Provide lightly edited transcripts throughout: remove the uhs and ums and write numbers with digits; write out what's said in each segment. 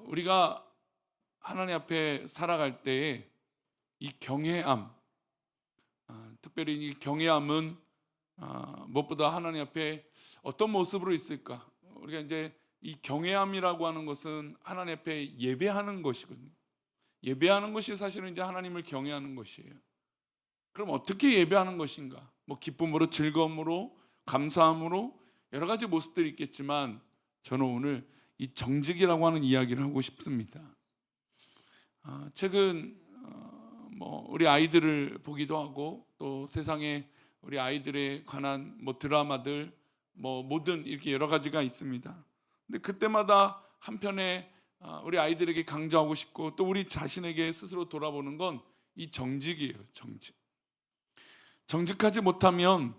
우리가 하나님 앞에 살아갈 때에 이 경외함, 특별히 이 경외함은 무엇보다 하나님 앞에 어떤 모습으로 있을까? 우리가 이제 이 경외함이라고 하는 것은 하나님 앞에 예배하는 것이거든요. 예배하는 것이 사실은 이제 하나님을 경외하는 것이에요. 그럼 어떻게 예배하는 것인가? 뭐 기쁨으로, 즐거움으로, 감사함으로 여러 가지 모습들이 있겠지만 저는 오늘 이 정직이라고 하는 이야기를 하고 싶습니다. 최근 우리 아이들을 보기도 하고 또 세상에 우리 아이들에 관한 드라마들 뭐든 이렇게 여러 가지가 있습니다. 근데 그때마다 한편에 우리 아이들에게 강조하고 싶고 또 우리 자신에게 스스로 돌아보는 건 이 정직이에요. 정직하지 못하면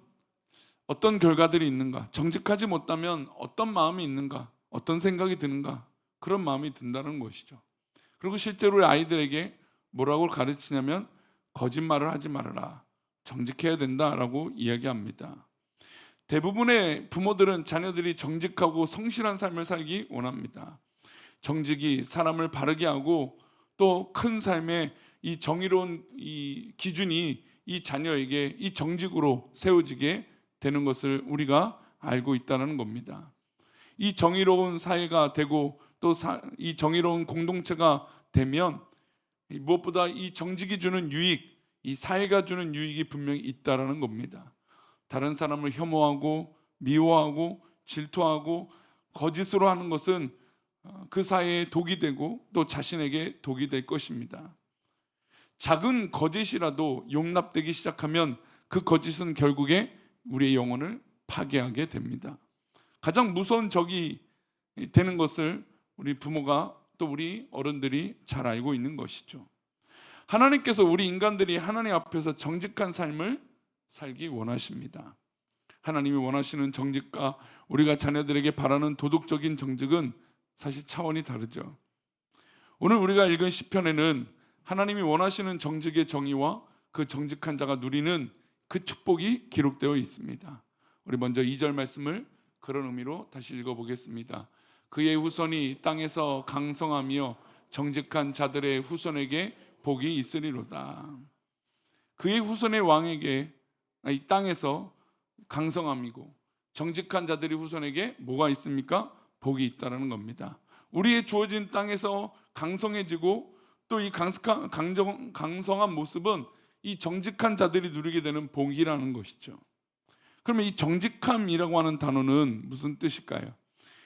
어떤 결과들이 있는가? 정직하지 못하면 어떤 마음이 있는가? 어떤 생각이 드는가? 그런 마음이 든다는 것이죠. 그리고 실제로 우리 아이들에게 뭐라고 가르치냐면 거짓말을 하지 말아라. 정직해야 된다라고 이야기합니다. 대부분의 부모들은 자녀들이 정직하고 성실한 삶을 살기 원합니다. 정직이 사람을 바르게 하고 또 큰 삶의 이 정의로운 이 기준이 이 자녀에게 이 정직으로 세워지게 되는 것을 우리가 알고 있다는 겁니다. 이 정의로운 사회가 되고 또 이 정의로운 공동체가 되면 무엇보다 이 정직이 주는 유익, 이 사회가 주는 유익이 분명히 있다라는 겁니다. 다른 사람을 혐오하고 미워하고 질투하고 거짓으로 하는 것은 그 사회에 독이 되고 또 자신에게 독이 될 것입니다. 작은 거짓이라도 용납되기 시작하면 그 거짓은 결국에 우리의 영혼을 파괴하게 됩니다. 가장 무서운 적이 되는 것을 우리 부모가 또 우리 어른들이 잘 알고 있는 것이죠. 하나님께서 우리 인간들이 하나님 앞에서 정직한 삶을 살기 원하십니다. 하나님이 원하시는 정직과 우리가 자녀들에게 바라는 도덕적인 정직은 사실 차원이 다르죠. 오늘 우리가 읽은 시편에는 하나님이 원하시는 정직의 정의와 그 정직한 자가 누리는 그 축복이 기록되어 있습니다. 우리 먼저 2절 말씀을 그런 의미로 다시 읽어보겠습니다. 그의 후손이 땅에서 강성하며 정직한 자들의 후손에게 복이 있으리로다. 그의 후손의 왕에게 이 땅에서 강성함이고 정직한 자들의 후손에게 뭐가 있습니까? 복이 있다는 겁니다. 우리의 주어진 땅에서 강성해지고 또 이 강성한 모습은 이 정직한 자들이 누리게 되는 복이라는 것이죠. 그러면 이 정직함이라고 하는 단어는 무슨 뜻일까요?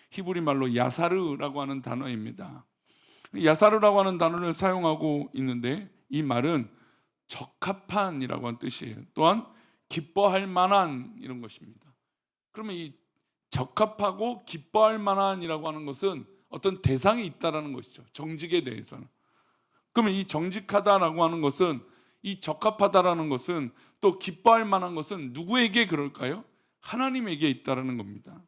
히브리 말로 야사르라고 하는 단어입니다. 야사르라고 하는 단어를 사용하고 있는데 이 말은 적합한이라고 하는 뜻이에요. 또한 기뻐할 만한 이런 것입니다. 그러면 이 적합하고 기뻐할 만한이라고 하는 것은 어떤 대상이 있다라는 것이죠. 정직에 대해서는. 그러면 이 정직하다라고 하는 것은 이 적합하다라는 것은 또 기뻐할 만한 것은 누구에게 그럴까요? 하나님에게 있다라는 겁니다.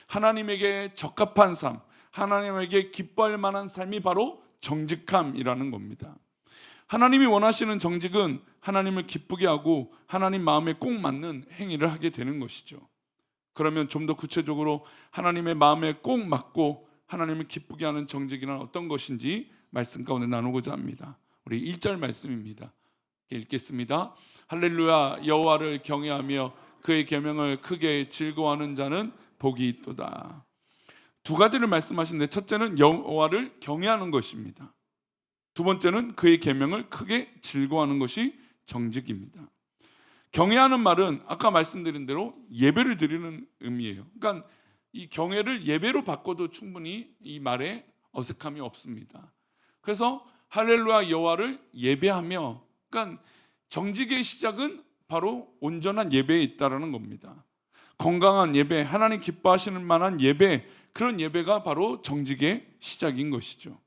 하나님에게 적합한 삶, 하나님에게 기뻐할 만한 삶이 바로 정직함이라는 겁니다. 하나님이 원하시는 정직은 하나님을 기쁘게 하고 하나님 마음에 꼭 맞는 행위를 하게 되는 것이죠. 그러면 좀 더 구체적으로 하나님의 마음에 꼭 맞고 하나님을 기쁘게 하는 정직이란 어떤 것인지 말씀 가운데 나누고자 합니다. 우리 1절 말씀입니다. 읽겠습니다. 할렐루야. 여호와를 경외하며 그의 계명을 크게 즐거워하는 자는 복이 있도다. 두 가지를 말씀하시는데 첫째는 여호와를 경외하는 것입니다. 두 번째는 그의 계명을 크게 즐거워하는 것이 정직입니다. 경외하는 말은 아까 말씀드린 대로 예배를 드리는 의미예요. 그러니까 이 경외를 예배로 바꿔도 충분히 이 말에 어색함이 없습니다. 그래서 할렐루야 여호와를 예배하며, 그러니까 정직의 시작은 바로 온전한 예배에 있다라는 겁니다. 건강한 예배, 하나님 기뻐하시는 만한 예배, 그런 예배가 바로 정직의 시작인 것이죠.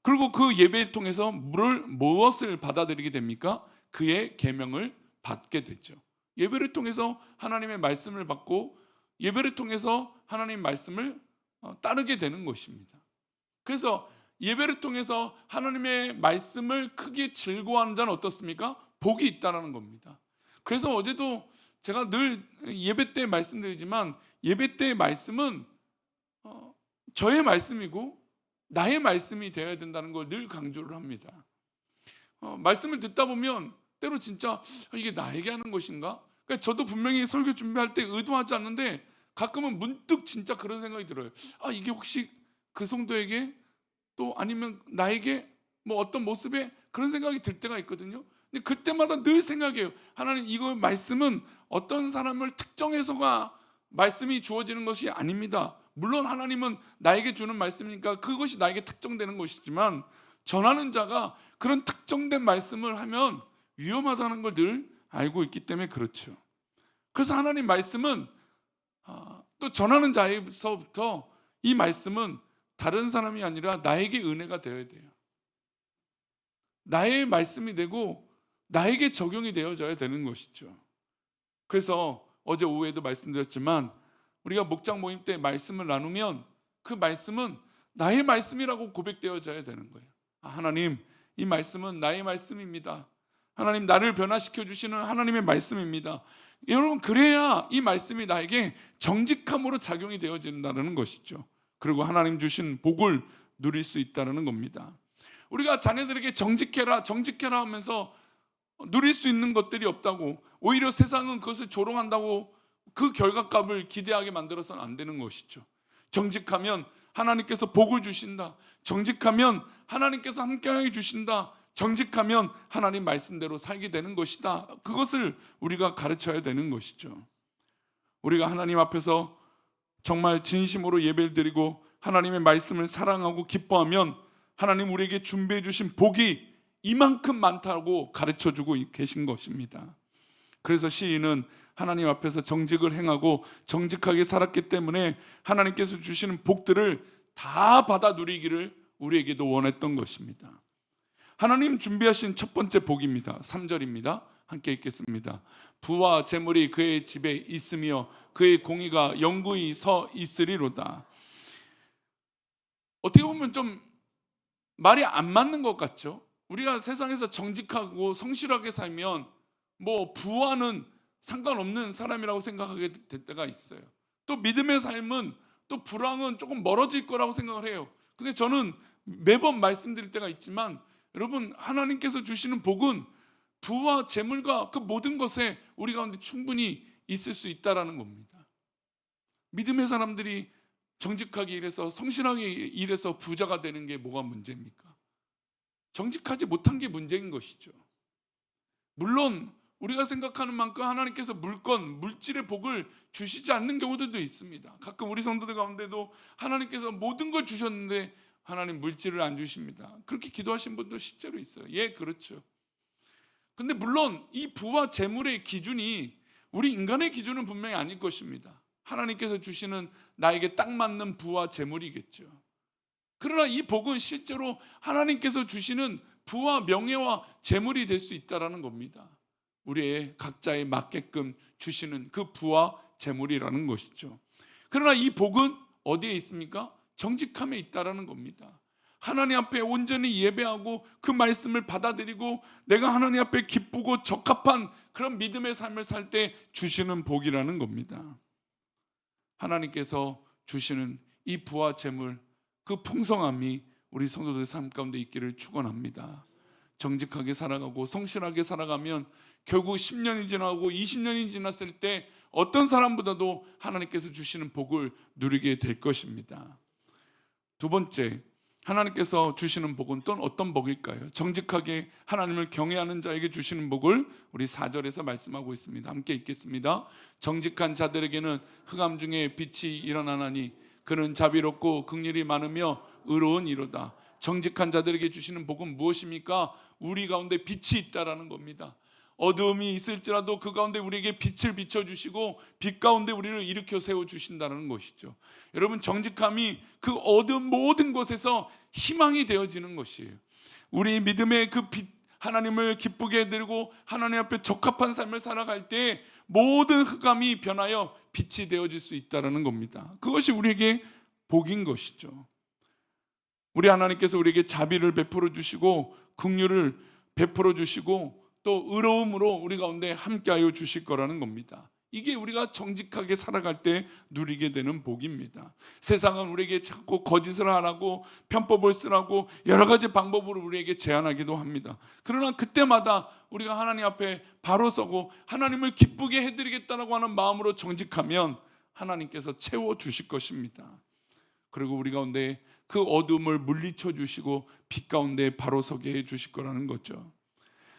그리고 그 예배를 통해서 무엇을 받아들이게 됩니까? 그의 계명을 받게 되죠. 예배를 통해서 하나님의 말씀을 받고 예배를 통해서 하나님 말씀을 따르게 되는 것입니다. 그래서 예배를 통해서 하나님의 말씀을 크게 즐거워하는 자는 어떻습니까? 복이 있다라는 겁니다. 그래서 어제도 제가 늘 예배 때 말씀드리지만 예배 때의 말씀은 저의 말씀이고 나의 말씀이 되어야 된다는 걸 늘 강조를 합니다. 말씀을 듣다 보면 때로 진짜 이게 나에게 하는 것인가? 그러니까 저도 분명히 설교 준비할 때 의도하지 않는데 가끔은 문득 진짜 그런 생각이 들어요. 이게 혹시 그 성도에게 또 아니면 나에게 뭐 어떤 모습에 그런 생각이 들 때가 있거든요. 근데 그때마다 늘 생각해요. 하나님, 이거 말씀은 어떤 사람을 특정해서가 말씀이 주어지는 것이 아닙니다. 물론 하나님은 나에게 주는 말씀이니까 그것이 나에게 특정되는 것이지만 전하는 자가 그런 특정된 말씀을 하면 위험하다는 걸 늘 알고 있기 때문에 그렇죠. 그래서 하나님 말씀은 또 전하는 자에서부터 이 말씀은 다른 사람이 아니라 나에게 은혜가 되어야 돼요. 나의 말씀이 되고 나에게 적용이 되어져야 되는 것이죠. 그래서 어제 오후에도 말씀드렸지만 우리가 목장 모임 때 말씀을 나누면 그 말씀은 나의 말씀이라고 고백되어져야 되는 거예요. 하나님, 이 말씀은 나의 말씀입니다. 하나님, 나를 변화시켜 주시는 하나님의 말씀입니다. 여러분, 그래야 이 말씀이 나에게 정직함으로 작용이 되어진다는 것이죠. 그리고 하나님 주신 복을 누릴 수 있다는 겁니다. 우리가 자녀들에게 정직해라 정직해라 하면서 누릴 수 있는 것들이 없다고, 오히려 세상은 그것을 조롱한다고 그 결과값을 기대하게 만들어서는 안 되는 것이죠. 정직하면 하나님께서 복을 주신다. 정직하면 하나님께서 함께하게 주신다. 정직하면 하나님 말씀대로 살게 되는 것이다. 그것을 우리가 가르쳐야 되는 것이죠. 우리가 하나님 앞에서 정말 진심으로 예배를 드리고 하나님의 말씀을 사랑하고 기뻐하면 하나님 우리에게 준비해 주신 복이 이만큼 많다고 가르쳐주고 계신 것입니다. 그래서 시인은 하나님 앞에서 정직을 행하고 정직하게 살았기 때문에 하나님께서 주시는 복들을 다 받아 누리기를 우리에게도 원했던 것입니다. 하나님 준비하신 첫 번째 복입니다. 3절입니다. 함께 읽겠습니다. 부와 재물이 그의 집에 있으며 그의 공의가 영구히 서 있으리로다. 어떻게 보면 좀 말이 안 맞는 것 같죠? 우리가 세상에서 정직하고 성실하게 살면 뭐 부와는 상관없는 사람이라고 생각하게 될 때가 있어요. 또 믿음의 삶은 또 부랑은 조금 멀어질 거라고 생각을 해요. 근데 저는 매번 말씀드릴 때가 있지만 여러분, 하나님께서 주시는 복은 부와 재물과 그 모든 것에 우리 가운데 충분히 있을 수 있다는 겁니다. 믿음의 사람들이 정직하게 일해서 성실하게 일해서 부자가 되는 게 뭐가 문제입니까? 정직하지 못한 게 문제인 것이죠. 물론 우리가 생각하는 만큼 하나님께서 물건, 물질의 복을 주시지 않는 경우들도 있습니다. 가끔 우리 성도들 가운데도 하나님께서 모든 걸 주셨는데 하나님 물질을 안 주십니다. 그렇게 기도하신 분도 실제로 있어요. 예, 그렇죠. 근데 물론 이 부와 재물의 기준이 우리 인간의 기준은 분명히 아닐 것입니다. 하나님께서 주시는 나에게 딱 맞는 부와 재물이겠죠. 그러나 이 복은 실제로 하나님께서 주시는 부와 명예와 재물이 될 수 있다는 겁니다. 우리의 각자에 맞게끔 주시는 그 부와 재물이라는 것이죠. 그러나 이 복은 어디에 있습니까? 정직함에 있다는 겁니다. 하나님 앞에 온전히 예배하고 그 말씀을 받아들이고 내가 하나님 앞에 기쁘고 적합한 그런 믿음의 삶을 살 때 주시는 복이라는 겁니다. 하나님께서 주시는 이 부와 재물, 그 풍성함이 우리 성도들의 삶 가운데 있기를 축원합니다. 정직하게 살아가고 성실하게 살아가면 결국 10년이 지나고 20년이 지났을 때 어떤 사람보다도 하나님께서 주시는 복을 누리게 될 것입니다. 두 번째, 하나님께서 주시는 복은 또 어떤 복일까요? 정직하게 하나님을 경외하는 자에게 주시는 복을 우리 4절에서 말씀하고 있습니다. 함께 읽겠습니다. 정직한 자들에게는 흑암 중에 빛이 일어나나니 그는 자비롭고 긍휼이 많으며 의로운 이로다. 정직한 자들에게 주시는 복은 무엇입니까? 우리 가운데 빛이 있다라는 겁니다. 어두움이 있을지라도 그 가운데 우리에게 빛을 비춰주시고 빛 가운데 우리를 일으켜 세워주신다는 것이죠. 여러분, 정직함이 그 어두운 모든 곳에서 희망이 되어지는 것이에요. 우리 믿음의 그 빛, 하나님을 기쁘게 해드리고 하나님 앞에 적합한 삶을 살아갈 때 모든 흑암이 변하여 빛이 되어질 수 있다는 겁니다. 그것이 우리에게 복인 것이죠. 우리 하나님께서 우리에게 자비를 베풀어 주시고 긍휼을 베풀어 주시고 또 의로움으로 우리 가운데 함께하여 주실 거라는 겁니다. 이게 우리가 정직하게 살아갈 때 누리게 되는 복입니다. 세상은 우리에게 자꾸 거짓을 하라고, 편법을 쓰라고 여러 가지 방법으로 우리에게 제안하기도 합니다. 그러나 그때마다 우리가 하나님 앞에 바로 서고 하나님을 기쁘게 해드리겠다라고 하는 마음으로 정직하면 하나님께서 채워주실 것입니다. 그리고 우리 가운데 그 어둠을 물리쳐 주시고 빛 가운데 바로 서게 해 주실 거라는 거죠.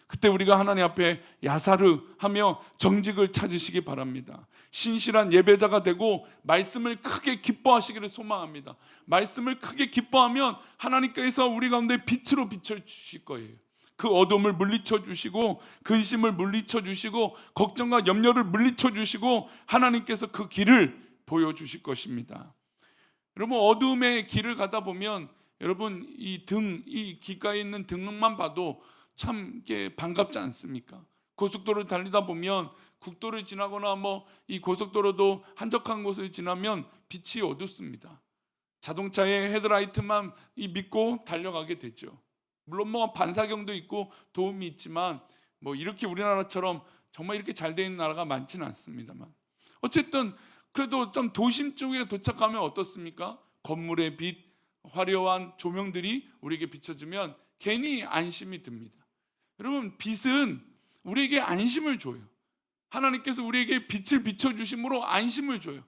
그때 우리가 하나님 앞에 야사르 하며 정직을 찾으시기 바랍니다. 신실한 예배자가 되고 말씀을 크게 기뻐하시기를 소망합니다. 말씀을 크게 기뻐하면 하나님께서 우리 가운데 빛으로 비춰주실 거예요. 그 어둠을 물리쳐 주시고 근심을 물리쳐 주시고 걱정과 염려를 물리쳐 주시고 하나님께서 그 길을 보여주실 것입니다. 여러분, 어둠의 길을 가다 보면 여러분 이 길가에 있는 등만 봐도 참 이게 반갑지 않습니까? 고속도로를 달리다 보면 국도를 지나거나 이 고속도로도 한적한 곳을 지나면 빛이 어둡습니다. 자동차의 헤드라이트만 믿고 달려가게 되죠. 물론 반사경도 있고 도움이 있지만 이렇게 우리나라처럼 정말 이렇게 잘 돼 있는 나라가 많지는 않습니다만 어쨌든 그래도 좀 도심 쪽에 도착하면 어떻습니까? 건물의 빛, 화려한 조명들이 우리에게 비춰주면 괜히 안심이 듭니다. 여러분, 빛은 우리에게 안심을 줘요. 하나님께서 우리에게 빛을 비춰주심으로 안심을 줘요.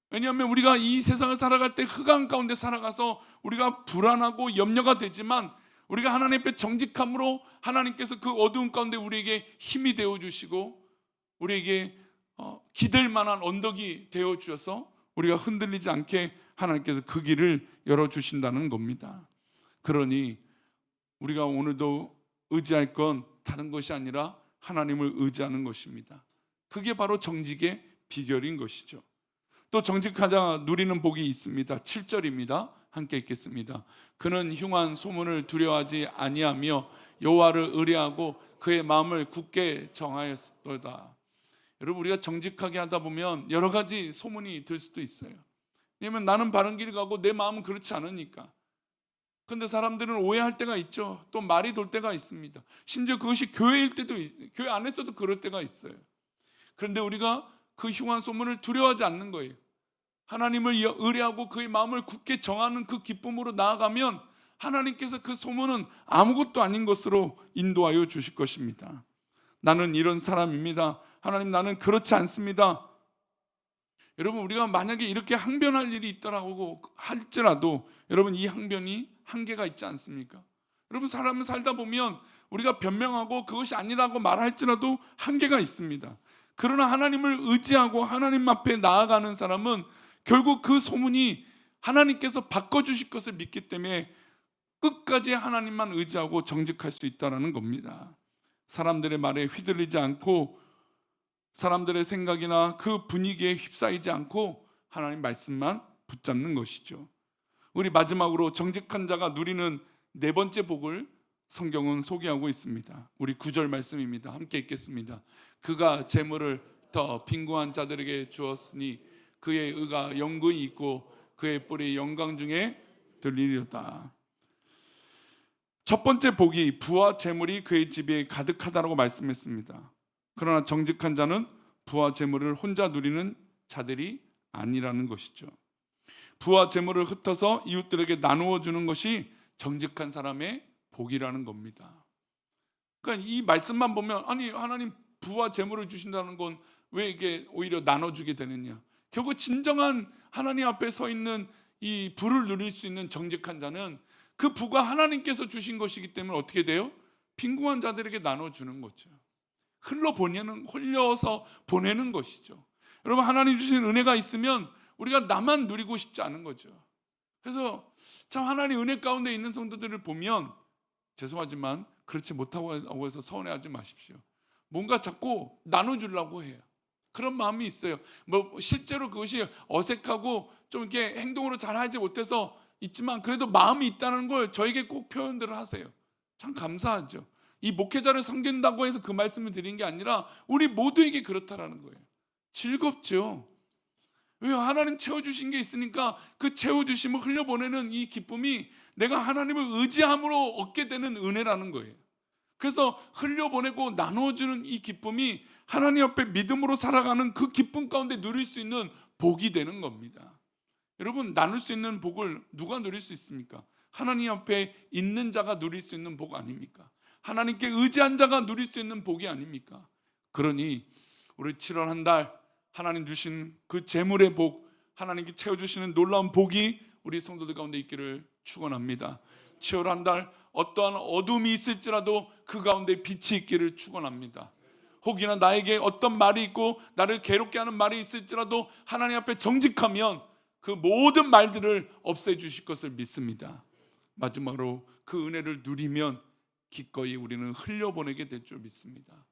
왜냐하면 우리가 이 세상을 살아갈 때 흑암 가운데 살아가서 우리가 불안하고 염려가 되지만 우리가 하나님 앞에 정직함으로 하나님께서 그 어두운 가운데 우리에게 힘이 되어주시고 우리에게 기댈 만한 언덕이 되어주셔서 우리가 흔들리지 않게 하나님께서 그 길을 열어주신다는 겁니다. 그러니 우리가 오늘도 의지할 건 다른 것이 아니라 하나님을 의지하는 것입니다. 그게 바로 정직의 비결인 것이죠. 또 정직하자 누리는 복이 있습니다. 7절입니다. 함께 읽겠습니다. 그는 흉한 소문을 두려워하지 아니하며 여호와를 의뢰하고 그의 마음을 굳게 정하였도다. 여러분, 우리가 정직하게 하다 보면 여러 가지 소문이 들 수도 있어요. 왜냐하면 나는 바른 길을 가고 내 마음은 그렇지 않으니까. 그런데 사람들은 오해할 때가 있죠. 또 말이 돌 때가 있습니다. 심지어 그것이 교회일 때도 교회 안에서도 그럴 때가 있어요. 그런데 우리가 그 흉한 소문을 두려워하지 않는 거예요. 하나님을 의뢰하고 그의 마음을 굳게 정하는 그 기쁨으로 나아가면 하나님께서 그 소문은 아무것도 아닌 것으로 인도하여 주실 것입니다. 나는 이런 사람입니다. 하나님, 나는 그렇지 않습니다. 여러분, 우리가 만약에 이렇게 항변할 일이 있더라고 할지라도 여러분, 이 항변이 한계가 있지 않습니까? 여러분, 사람을 살다 보면 우리가 변명하고 그것이 아니라고 말할지라도 한계가 있습니다. 그러나 하나님을 의지하고 하나님 앞에 나아가는 사람은 결국 그 소문이 하나님께서 바꿔주실 것을 믿기 때문에 끝까지 하나님만 의지하고 정직할 수 있다는 겁니다. 사람들의 말에 휘둘리지 않고 사람들의 생각이나 그 분위기에 휩싸이지 않고 하나님 말씀만 붙잡는 것이죠. 우리 마지막으로 정직한 자가 누리는 네 번째 복을 성경은 소개하고 있습니다. 우리 9절 말씀입니다. 함께 읽겠습니다. 그가 재물을 더 빈궁한 자들에게 주었으니 그의 의가 영구히 있고 그의 뿔이 영광 중에 들리리로다. 첫 번째 복이 부와 재물이 그의 집에 가득하다라고 말씀했습니다. 그러나 정직한 자는 부와 재물을 혼자 누리는 자들이 아니라는 것이죠. 부와 재물을 흩어서 이웃들에게 나누어 주는 것이 정직한 사람의 복이라는 겁니다. 그러니까 이 말씀만 보면 아니, 하나님 부와 재물을 주신다는 건 왜 이게 오히려 나눠주게 되느냐? 결국 진정한 하나님 앞에 서 있는 이 부를 누릴 수 있는 정직한 자는 그 부가 하나님께서 주신 것이기 때문에 어떻게 돼요? 빈궁한 자들에게 나눠주는 거죠. 흘려서 보내는 것이죠. 여러분, 하나님 주신 은혜가 있으면 우리가 나만 누리고 싶지 않은 거죠. 그래서 참 하나님 은혜 가운데 있는 성도들을 보면 죄송하지만 그렇지 못하고 해서 서운해하지 마십시오. 뭔가 자꾸 나눠주려고 해요. 그런 마음이 있어요. 실제로 그것이 어색하고 좀 이렇게 행동으로 잘하지 못해서 있지만 그래도 마음이 있다는 걸 저에게 꼭 표현들을 하세요. 참 감사하죠. 이 목회자를 섬긴다고 해서 그 말씀을 드린 게 아니라 우리 모두에게 그렇다라는 거예요. 즐겁죠. 왜요? 하나님 채워주신 게 있으니까 그 채워주심을 흘려보내는 이 기쁨이 내가 하나님을 의지함으로 얻게 되는 은혜라는 거예요. 그래서 흘려보내고 나누어주는 이 기쁨이 하나님 앞에 믿음으로 살아가는 그 기쁨 가운데 누릴 수 있는 복이 되는 겁니다. 여러분, 나눌 수 있는 복을 누가 누릴 수 있습니까? 하나님 앞에 있는 자가 누릴 수 있는 복 아닙니까? 하나님께 의지한 자가 누릴 수 있는 복이 아닙니까? 그러니 우리 7월 한 달 하나님 주신 그 재물의 복, 하나님께 채워주시는 놀라운 복이 우리 성도들 가운데 있기를 축원합니다. 7월 한 달 어떠한 어둠이 있을지라도 그 가운데 빛이 있기를 축원합니다. 혹이나 나에게 어떤 말이 있고 나를 괴롭게 하는 말이 있을지라도 하나님 앞에 정직하면 그 모든 말들을 없애주실 것을 믿습니다. 마지막으로 그 은혜를 누리면 기꺼이 우리는 흘려보내게 될 줄 믿습니다.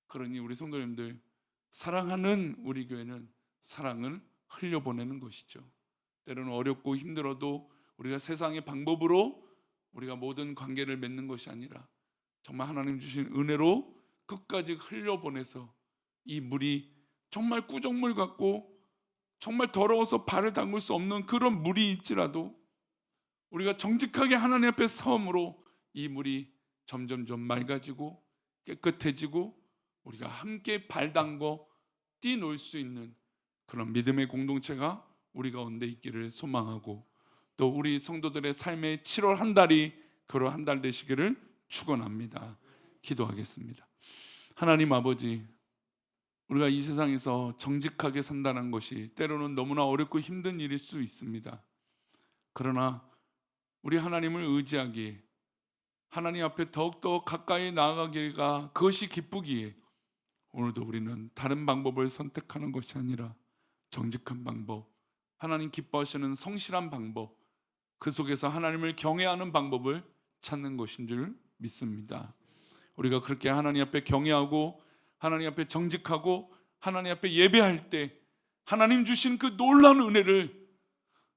그러니 우리 성도님들, 사랑하는 우리 교회는 사랑을 흘려보내는 것이죠. 때로는 어렵고 힘들어도 우리가 세상의 방법으로 우리가 모든 관계를 맺는 것이 아니라 정말 하나님 주신 은혜로 끝까지 흘려보내서 이 물이 정말 꾸정물 같고 정말 더러워서 발을 담글 수 없는 그런 물이 있지라도 우리가 정직하게 하나님 앞에 서음으로 이 물이 점점점 맑아지고 깨끗해지고 우리가 함께 발 담궈 뛰놀 수 있는 그런 믿음의 공동체가 우리 가운데 있기를 소망하고, 또 우리 성도들의 삶의 7월 한 달이 그런 한 달 되시기를 축원합니다. 기도하겠습니다. 하나님 아버지, 우리가 이 세상에서 정직하게 산다는 것이 때로는 너무나 어렵고 힘든 일일 수 있습니다. 그러나 우리 하나님을 의지하기에, 하나님 앞에 더욱더 가까이 나아가기가 그것이 기쁘기에 오늘도 우리는 다른 방법을 선택하는 것이 아니라 정직한 방법, 하나님 기뻐하시는 성실한 방법, 그 속에서 하나님을 경외하는 방법을 찾는 것인 줄 믿습니다. 우리가 그렇게 하나님 앞에 경외하고 하나님 앞에 정직하고 하나님 앞에 예배할 때 하나님 주신 그 놀라운 은혜를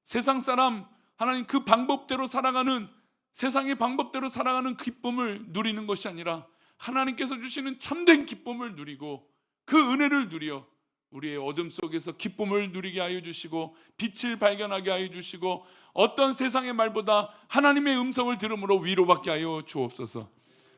세상 사람, 하나님 그 방법대로 살아가는, 세상의 방법대로 살아가는 기쁨을 누리는 것이 아니라 하나님께서 주시는 참된 기쁨을 누리고 그 은혜를 누려 우리의 어둠 속에서 기쁨을 누리게 하여 주시고 빛을 발견하게 하여 주시고 어떤 세상의 말보다 하나님의 음성을 들음으로 위로받게 하여 주옵소서.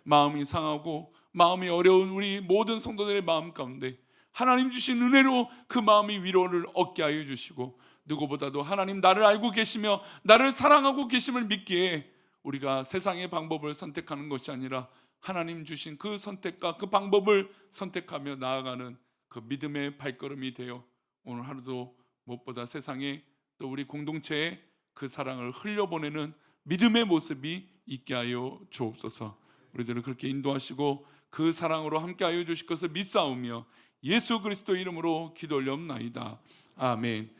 마음이 상하고 마음이 어려운 우리 모든 성도들의 마음 가운데 하나님 주신 은혜로 그 마음이 위로를 얻게 하여 주시고, 누구보다도 하나님 나를 알고 계시며 나를 사랑하고 계심을 믿기에 우리가 세상의 방법을 선택하는 것이 아니라 하나님 주신 그 선택과 그 방법을 선택하며 나아가는 그 믿음의 발걸음이 되어 오늘 하루도 무엇보다 세상에 또 우리 공동체에 그 사랑을 흘려보내는 믿음의 모습이 있게 하여 주옵소서. 우리들을 그렇게 인도하시고 그 사랑으로 함께 하여 주실 것을 믿사오며 예수 그리스도 이름으로 기도 올려옵나이다. 아멘.